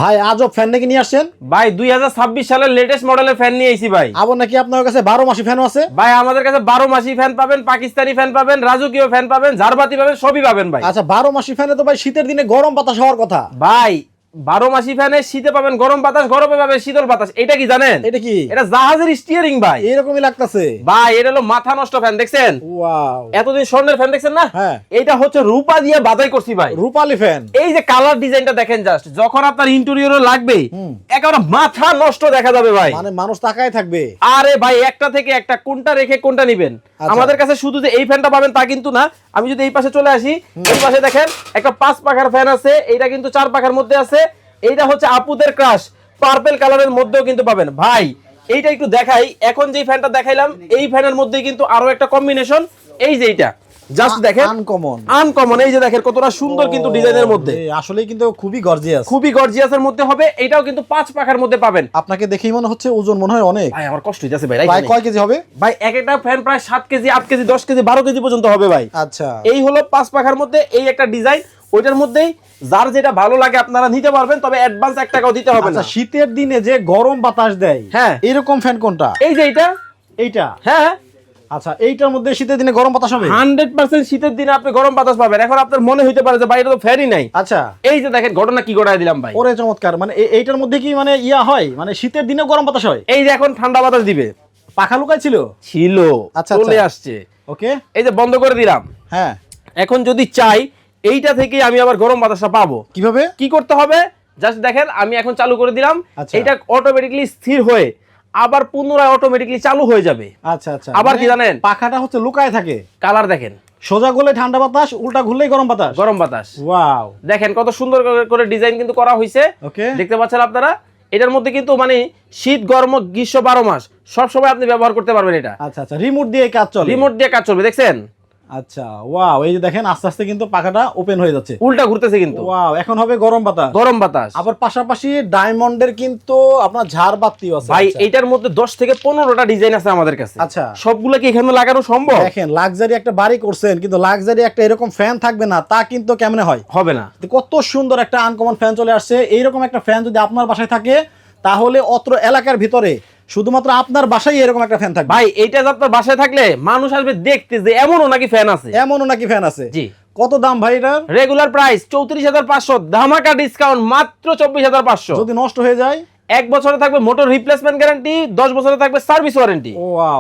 ভাই আজব ফ্যান নাকি নিয়ে আসছেন? ভাই 2026 সালের লেটেস্ট মডেলের ফ্যান নিয়ে আইছি ভাই। আবার নাকি আপনার কাছে 12 মাসি ফ্যানও আছে? ভাই আমাদের কাছে 12 মাসি ফ্যান পাবেন, পাকিস্তানি ফ্যান পাবেন, রাজকীয় ফ্যান পাবেন, ঝাড়বাতি পাবেন, সবই পাবেন ভাই। আচ্ছা 12 মাসি ফ্যানে তো ভাই শীতের দিনে গরম বাতাস হওয়ার কথা। ভাই 12 মাসি ফ্যানে শীতে পাবেন গরম বাতাস, গরমে পাবেন শীতল বাতাস। এটা কি জানেন? এটা কি? এটা জাহাজের স্টিয়ারিং ভাই। এরকমই লাগতেছে ভাই এটা হলো মাথা নষ্ট ফ্যান, দেখছেন? ওয়াও, এতদিন স্বর্ণের ফ্যান দেখছেন না? হ্যাঁ। এটা হচ্ছে রূপা দিয়ে বাধাই করছি ভাই। রূপালী ফ্যান। এই যে কালার ডিজাইনটা দেখেন, জাস্ট যখন আপনার ইন্টেরিয়রে লাগবে একেবারে মাথা নষ্ট দেখা যাবে ভাই। মানে মানুষ তাকায় থাকবে। আরে ভাই একটা থেকে একটা, কোনটা রেখে কোনটা নিবেন। আচ্ছা। আমাদের কাছে শুধু যে এই ফ্যানটা পাবেন তা কিন্তু না। আমি যদি এই পাশে চলে আসি, এই পাশে দেখেন একটা 5 পাখার ফ্যান আছে, এইটা কিন্তু 4 পাখার মধ্যে আছে। এইটা হচ্ছে আপুদের ক্রাশ পার্পল কালারের মধ্যেও কিন্তু পাবেন ভাই। এইটা একটু দেখাই, এখন যে ফ্যানটা দেখাইলাম এই ফ্যানের মধ্যে কিন্তু আরো একটা কম্বিনেশন। এই যে এইটা জাস্ট দেখেন আনকমন, এই যে দেখেন কতটা সুন্দর কিন্তু ডিজাইনের মধ্যে। আসলে কিন্তু খুবই গর্জিয়াস, খুবই গর্জিয়াসের মধ্যে হবে। এটাও কিন্তু 5 পাখার মধ্যে পাবেন। আপনাকে দেখেই মনে হচ্ছে ওজন মনে হয় অনেক। ভাই আমার কষ্ট হইতাছে ভাই। প্রায় কয় কেজি হবে ভাই? এক একটা ফ্যান প্রায় 7 কেজি, 8 কেজি, 10 কেজি, 12 কেজি পর্যন্ত হবে ভাই। আচ্ছা, এই হলো 5 পাখার মধ্যে এই একটা ডিজাইন। ওইটার মধ্যেই যার যেটা ভালো লাগে আপনারা নিতে পারবেন, তবে অ্যাডভান্স 1 টাকাও দিতে হবে না। আচ্ছা, শীতের দিনে যে গরম বাতাস দেয়, হ্যাঁ, এরকম ফ্যান কোনটা? এই যে এইটা। এইটা? হ্যাঁ। আচ্ছা, এইটার মধ্যে শীতের দিনে গরম বাতাস হবে? 100% শীতের দিনে আপনি গরম বাতাস পাবেন। এখন আপনার মনে হইতে পারে যে ভাই এটা তো ফ্যানই নাই। আচ্ছা, এই যে দেখেন ঘটনা কি ঘটায় দিলাম ভাই। ওরে চমৎকার। মানে এইটার মধ্যে কি মানে ইয়া হয়, মানে শীতের দিনে গরম বাতাস হয়? এই যে এখন ঠান্ডা বাতাস দিবে। পাখা লুকায় ছিল? ছিল, আচ্ছা, চলে আসছে। ওকে, এই যে বন্ধ করে দিলাম। হ্যাঁ। এখন যদি চাই এইটা থেকে আমি আবার গরম বাতাসটা পাবো। কিভাবে? কি করতে হবে? জাস্ট দেখেন, আমি এখন চালু করে দিলাম। আচ্ছা। এটা অটোমেটিক্যালি স্থির হয়ে আবার পুনরায় অটোমেটিক্যালি চালু হয়ে যাবে। আচ্ছা আচ্ছা। আবার কি জানেন? পাখাটা হচ্ছে লুকায় থাকে। কালার দেখেন, সোজা করলে ঠান্ডা বাতাস, উল্টা ঘুরলেই গরম বাতাস। গরম বাতাস। ওয়াও, দেখেন কত সুন্দর করে ডিজাইন কিন্তু করা হয়েছে। ওকে, দেখতে পাচ্ছেন আপনারা? এটার মধ্যে কিন্তু মানে শীত গরম গ্রীষ্ম 12 মাস সব সময় আপনি ব্যবহার করতে পারবেন এটা। আচ্ছা আচ্ছা, রিমোট দিয়ে কাজ চলে? রিমোট দিয়ে কাজ চলবে, দেখছেন? আচ্ছা, ওয়াও, এই যে দেখেন আস্তে আস্তে কিন্তু পাখাটা ওপেন হয়ে যাচ্ছে, উল্টা ঘুরতেছে কিন্তু। ওয়াও, এখন হবে গরম বাতাস। গরম বাতাস। আবার পাশাপাশি ডায়মন্ডের কিন্তু আপনার ঝাড়বাতিও আছে। ভাই আচ্ছা। এটার মধ্যে 10 থেকে 15টা ডিজাইন আছে আমাদের কাছে। আচ্ছা, সবগুলো কি এখানে লাগানো সম্ভব? দেখেন লাক্সারি একটা বাড়ি করছেন, কিন্তু লাক্সারি একটা এরকম ফ্যান থাকবে না, তা কিন্তু কেমনে হয়? হবে না। কত সুন্দর একটা আনকমন ফ্যান চলে আসছে। এইরকম একটা ফ্যান যদি আপনার বাসায় থাকে, তাহলে অত্র এলাকার ভিতরে শুধুমাত্র আপনার বাসায় এরকম একটা ফ্যান থাকবে। ভাই এইটা আপনার বাসায় থাকলে মানুষ আসবে দেখতে যে এমনও নাকি ফ্যান আছে। এমনও নাকি ফ্যান আছে? জি। কত দাম ভাই এটার? রেগুলার প্রাইস 34,500, ধামাকা ডিসকাউন্ট মাত্র 24,500। যদি নষ্ট হয়ে যায়? 1 বছরে থাকবে মোটর রিপ্লেসমেন্ট গ্যারান্টি, 10 বছরে থাকবে সার্ভিস ওয়ারেন্টি। ওয়াও।